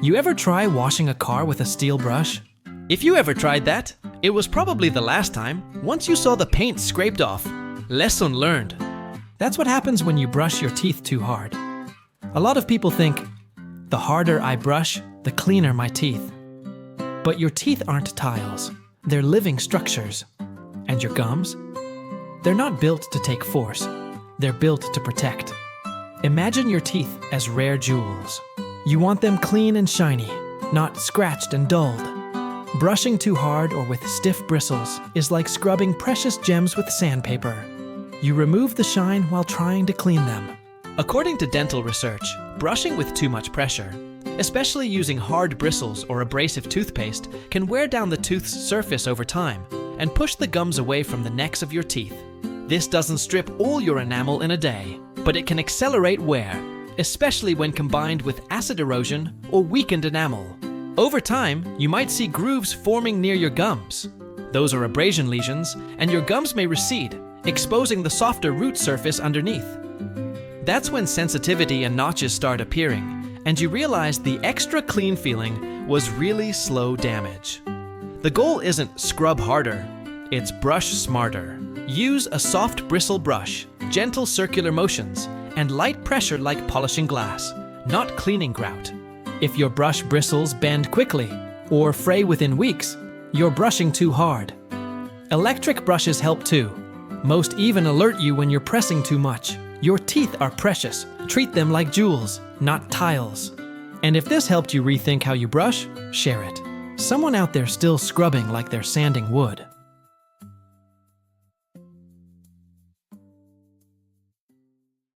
You ever try washing a car with a steel brush? If you ever tried that, it was probably the last time once you saw the paint scraped off. Lesson learned. That's what happens when you brush your teeth too hard. A lot of people think, the harder I brush, the cleaner my teeth. But your teeth aren't tiles. They're living structures. And your gums? They're not built to take force. They're built to protect. Imagine your teeth as rare jewels. You want them clean and shiny, not scratched and dulled. Brushing too hard or with stiff bristles is like scrubbing precious gems with sandpaper. You remove the shine while trying to clean them. According to dental research, brushing with too much pressure, especially using hard bristles or abrasive toothpaste, can wear down the tooth's surface over time and push the gums away from the necks of your teeth. This doesn't strip all your enamel in a day, but it can accelerate wear, especially when combined with acid erosion or weakened enamel. Over time, you might see grooves forming near your gums. Those are abrasion lesions, and your gums may recede, exposing the softer root surface underneath. That's when sensitivity and notches start appearing, and you realize the extra clean feeling was really slow damage. The goal isn't scrub harder, it's brush smarter. Use a soft bristle brush, gentle circular motions, and light pressure like polishing glass, not cleaning grout. If your brush bristles bend quickly or fray within weeks, you're brushing too hard. Electric brushes help too. Most even alert you when you're pressing too much. Your teeth are precious. Treat them like jewels, not tiles. And if this helped you rethink how you brush, share it. Someone out there still scrubbing like they're sanding wood.